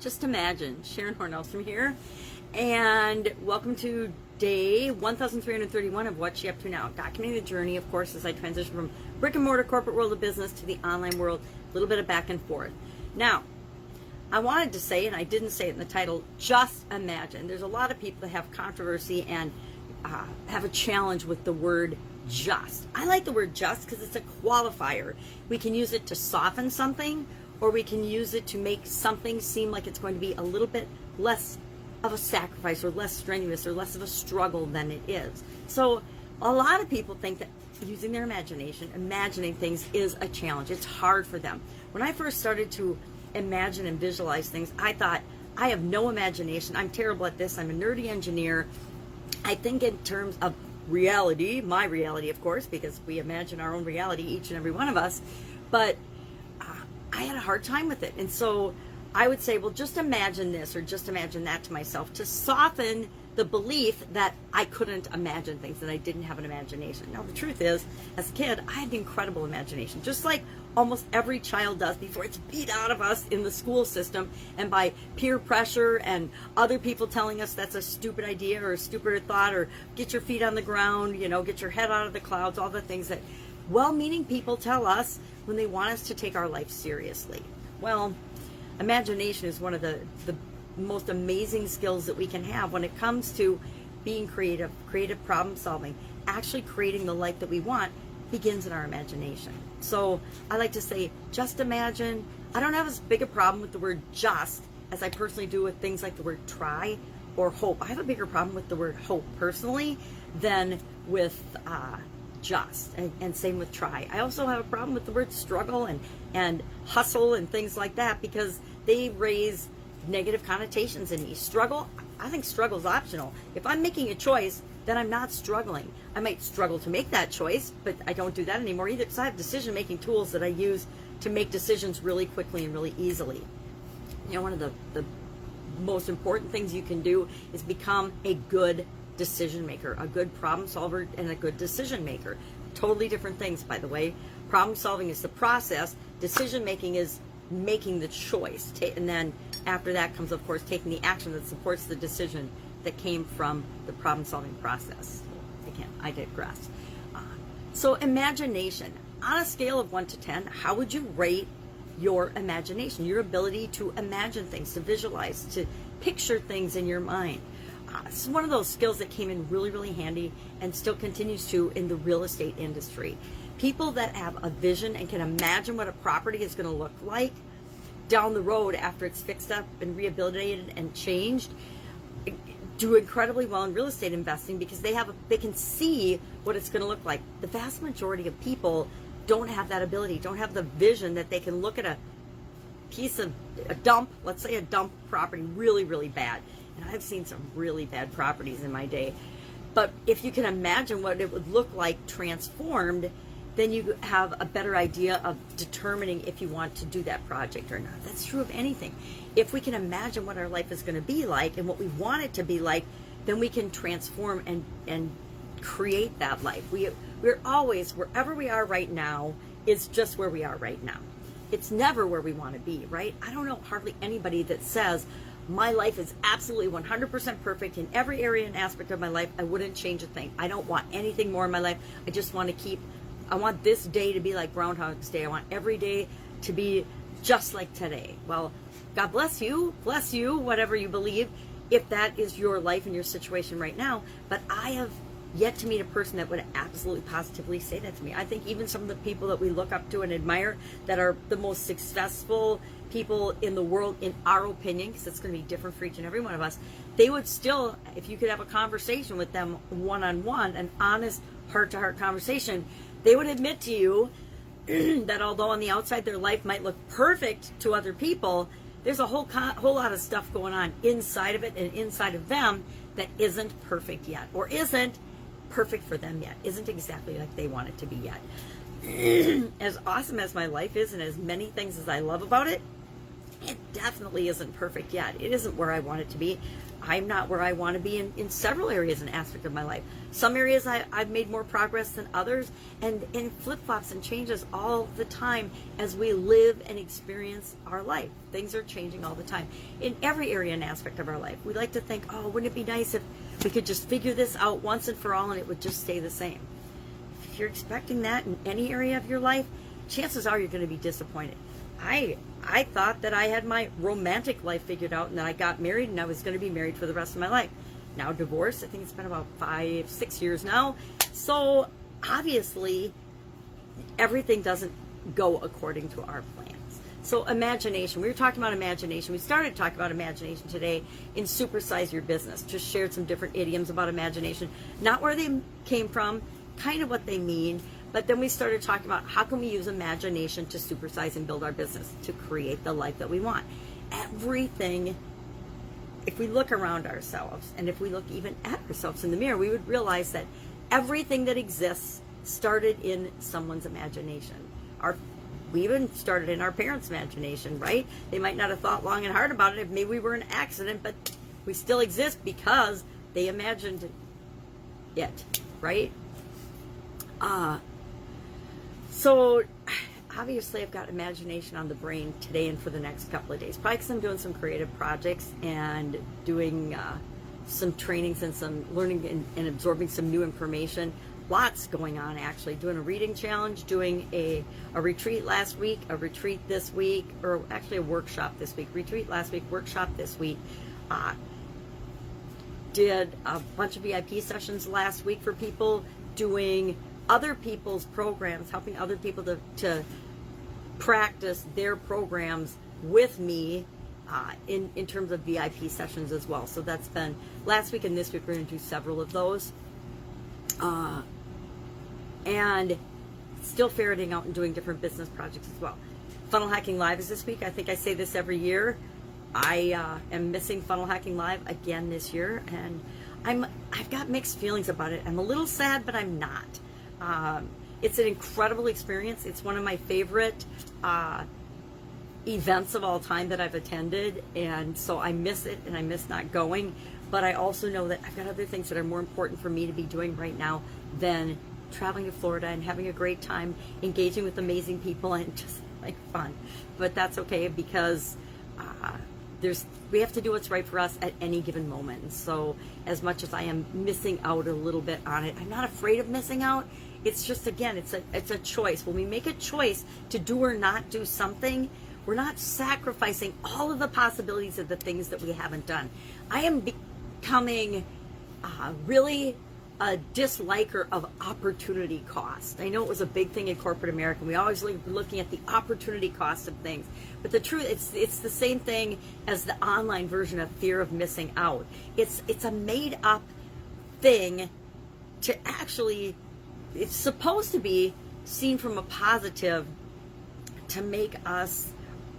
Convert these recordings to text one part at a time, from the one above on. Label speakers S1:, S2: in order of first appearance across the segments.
S1: Just imagine. Sharon Horne-Ellstrom here, and welcome to day 1331 of What's She Up To Now, documenting the journey, of course, as I transition from brick and mortar corporate world of business to the online world, a little bit of back and forth. Now, I wanted to say, and I didn't say it in the title, just imagine. There's a lot of people that have controversy and have a challenge with the word just. I like the word just because it's a qualifier. We can use it to soften something, or we can use it to make something seem like it's going to be a little bit less of a sacrifice or less strenuous or less of a struggle than it is. So a lot of people think that using their imagination, imagining things is a challenge. It's hard for them. When I first started to imagine and visualize things, I thought, I have no imagination. I'm terrible at this. I'm a nerdy engineer. I think in terms of reality, my reality, of course, because we imagine our own reality, each and every one of us, but I had a hard time with it. And so I would say, well, just imagine this or just imagine that to myself to soften the belief that I couldn't imagine things, that I didn't have an imagination. Now, the truth is, as a kid, I had an incredible imagination, just like almost every child does before it's beat out of us in the school system and by peer pressure and other people telling us that's a stupid idea or a stupid thought or get your feet on the ground, you know, get your head out of the clouds, all the things that well-meaning people tell us when they want us to take our life seriously. Well, imagination is one of the most amazing skills that we can have when it comes to being creative problem solving. Actually creating the life that we want begins in our imagination. So I like to say, just imagine. I don't have as big a problem with the word just as I personally do with things like the word try or hope. I have a bigger problem with the word hope personally than with just, and same with try. I also have a problem with the word struggle and hustle and things like that because they raise negative connotations in me. Struggle, I think struggle is optional. If I'm making a choice, then I'm not struggling. I might struggle to make that choice, but I don't do that anymore either because I have decision-making tools that I use to make decisions really quickly and really easily. You know, one of the most important things you can do is become a good decision maker, a good problem solver, and a good decision maker. Totally different things, by the way. Problem solving is the process. Decision making is making the choice. And then after that comes, of course, taking the action that supports the decision that came from the problem solving process. Again, I digress. So imagination. On a scale of 1 to 10, how would you rate your imagination, your ability to imagine things, to visualize, to picture things in your mind? It's one of those skills that came in really, really handy and still continues to in the real estate industry. People that have a vision and can imagine what a property is going to look like down the road after it's fixed up and rehabilitated and changed do incredibly well in real estate investing because they can see what it's going to look like. The vast majority of people don't have that ability, don't have the vision that they can look at a piece of a dump, let's say a dump property, really, really bad. And I've seen some really bad properties in my day. But if you can imagine what it would look like transformed, then you have a better idea of determining if you want to do that project or not. That's true of anything. If we can imagine what our life is going to be like and what we want it to be like, then we can transform and create that life. We're always, wherever we are right now, is just where we are right now. It's never where we want to be, right? I don't know hardly anybody that says, my life is absolutely 100% perfect in every area and aspect of my life. I wouldn't change a thing. I don't want anything more in my life. I just want to I want this day to be like Groundhog's Day. I want every day to be just like today. Well, God bless you, whatever you believe, if that is your life and your situation right now. But I have yet to meet a person that would absolutely positively say that to me. I think even some of the people that we look up to and admire that are the most successful people in the world, in our opinion, because it's going to be different for each and every one of us, they would still, if you could have a conversation with them one-on-one, an honest heart-to-heart conversation, they would admit to you that although on the outside their life might look perfect to other people, there's a whole lot of stuff going on inside of it and inside of them that isn't perfect yet, or isn't perfect for them yet, isn't exactly like they want it to be yet. As awesome as my life is and as many things as I love about it, it definitely isn't perfect yet. It isn't where I want it to be. I'm not where I want to be in several areas and aspects of my life. Some areas I've made more progress than others, and flip-flops and changes all the time as we live and experience our life. Things are changing all the time in every area and aspect of our life. We like to think, oh, wouldn't it be nice if we could just figure this out once and for all and it would just stay the same. If you're expecting that in any area of your life, chances are you're going to be disappointed. I thought that I had my romantic life figured out and that I got married and I was going to be married for the rest of my life. Now divorced, I think it's been about 5-6 years now. So obviously everything doesn't go according to our plans. So imagination, we were talking about imagination. We started talking about imagination today in Supersize Your Business. Just shared some different idioms about imagination, not where they came from, kind of what they mean. But then we started talking about how can we use imagination to supersize and build our business, to create the life that we want. Everything, if we look around ourselves and if we look even at ourselves in the mirror, we would realize that everything that exists started in someone's imagination. We even started in our parents' imagination, right? They might not have thought long and hard about it if maybe we were in an accident, but we still exist because they imagined it, right? So obviously I've got imagination on the brain today and for the next couple of days, probably because I'm doing some creative projects and doing some trainings and some learning and absorbing some new information. Lots going on, actually. Doing a reading challenge, doing a retreat last week, a retreat this week, or actually a workshop this week. Retreat last week, workshop this week. Did a bunch of VIP sessions last week for people, doing other people's programs, helping other people to practice their programs with me in terms of VIP sessions as well. So that's been last week and this week. We're going to do several of those. And still ferreting out and doing different business projects as well. Funnel Hacking Live is this week. I think I say this every year. I am missing Funnel Hacking Live again this year, and I've got mixed feelings about it. I'm a little sad, but I'm not. It's an incredible experience. It's one of my favorite events of all time that I've attended, and so I miss it and I miss not going. But I also know that I've got other things that are more important for me to be doing right now than traveling to Florida and having a great time, engaging with amazing people and just like fun. But that's okay, because we have to do what's right for us at any given moment. And so as much as I am missing out a little bit on it, I'm not afraid of missing out. It's just, again, it's a choice. When we make a choice to do or not do something, we're not sacrificing all of the possibilities of the things that we haven't done. I am becoming really a disliker of opportunity cost. I know it was a big thing in corporate America. We always looking at the opportunity cost of things. But the truth, it's the same thing as the online version of fear of missing out. It's a made up thing to actually, it's supposed to be seen from a positive to make us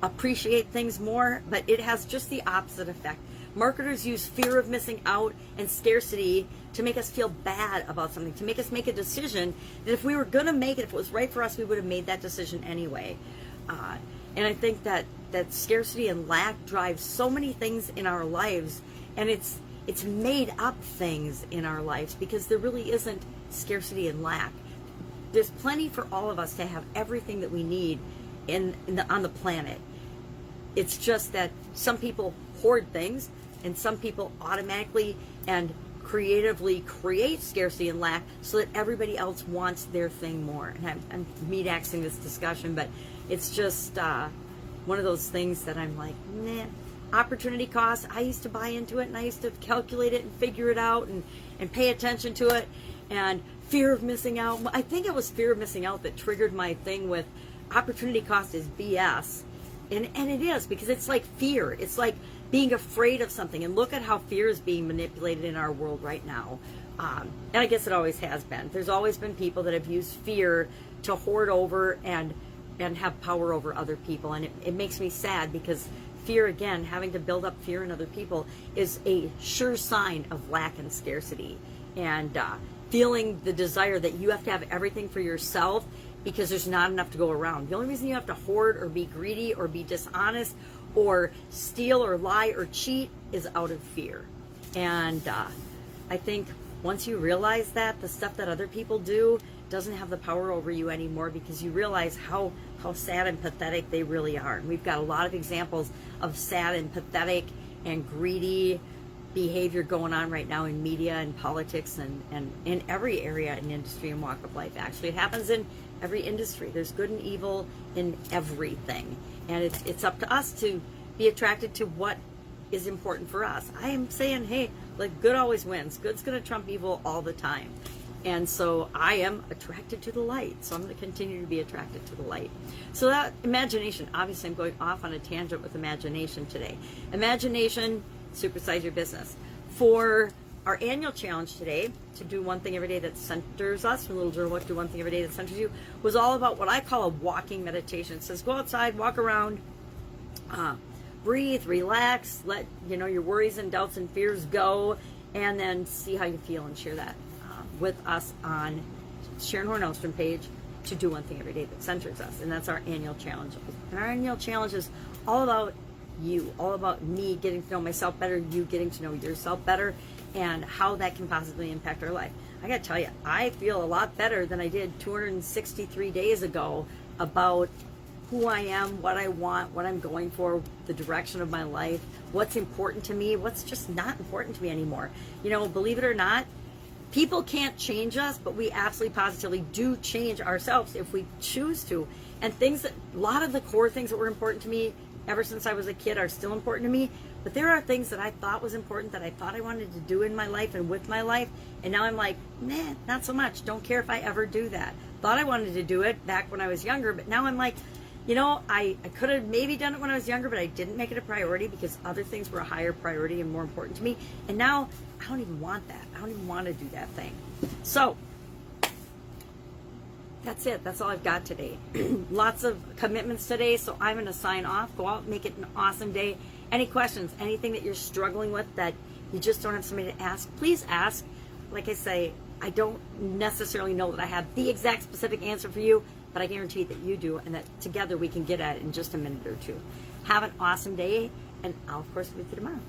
S1: appreciate things more, but it has just the opposite effect. Marketers use fear of missing out and scarcity to make us feel bad about something, to make us make a decision that if we were going to make it, if it was right for us, we would have made that decision anyway. And I think that scarcity and lack drives so many things in our lives, and it's made up things in our lives, because there really isn't scarcity and lack. There's plenty for all of us to have everything that we need on the planet. It's just that some people hoard things, and some people automatically and creatively create scarcity and lack so that everybody else wants their thing more. And I'm meat-axing this discussion, but it's just one of those things that I'm like, nah. Opportunity cost, I used to buy into it, and I used to calculate it and figure it out and pay attention to it. And fear of missing out, I think it was fear of missing out that triggered my thing with opportunity cost is BS. And it is, because it's like fear. It's like being afraid of something. And look at how fear is being manipulated in our world right now. And I guess it always has been. There's always been people that have used fear to hoard over and have power over other people. And it makes me sad, because fear, again, having to build up fear in other people is a sure sign of lack and scarcity. And feeling the desire that you have to have everything for yourself because there's not enough to go around. The only reason you have to hoard or be greedy or be dishonest or steal or lie or cheat is out of fear. And I think once you realize that, the stuff that other people do doesn't have the power over you anymore, because you realize how sad and pathetic they really are. And we've got a lot of examples of sad and pathetic and greedy behavior going on right now in media and politics and in every area and industry and walk of life. Actually, it happens in every industry. There's good and evil in everything. And it's up to us to be attracted to what is important for us. I am saying, hey, like, good always wins. Good's going to trump evil all the time. And so I am attracted to the light. So I'm going to continue to be attracted to the light. So that imagination, obviously I'm going off on a tangent with imagination today. Imagination, supersize your business. For our annual challenge today, to do one thing every day that centers us, from Little Journal, do one thing every day that centers you, was all about what I call a walking meditation. It says go outside, walk around, breathe, relax, let your worries and doubts and fears go, and then see how you feel and share that with us on Sharon Horne-Ellstrom page, to do one thing every day that centers us. And that's our annual challenge. And our annual challenge is all about you, all about me getting to know myself better, you getting to know yourself better, and how that can possibly impact our life. I gotta tell you, I feel a lot better than I did 263 days ago about who I am, what I want, what I'm going for, the direction of my life, what's important to me, what's just not important to me anymore. Believe it or not, people can't change us, but we absolutely positively do change ourselves if we choose to. And a lot of the core things that were important to me ever since I was a kid are still important to me. But there are things that I thought was important, that I thought I wanted to do in my life and with my life. And now I'm like, nah, not so much. Don't care if I ever do that. Thought I wanted to do it back when I was younger. But now I'm like, I could have maybe done it when I was younger, but I didn't make it a priority because other things were a higher priority and more important to me. And now I don't even want that. I don't even want to do that thing. So that's it. That's all I've got today. Lots of commitments today, so I'm going to sign off. Go out, make it an awesome day. Any questions, anything that you're struggling with that you just don't have somebody to ask, please ask. Like I say, I don't necessarily know that I have the exact specific answer for you, but I guarantee that you do, and that together we can get at it in just a minute or two. Have an awesome day, and I'll, of course, be with you tomorrow.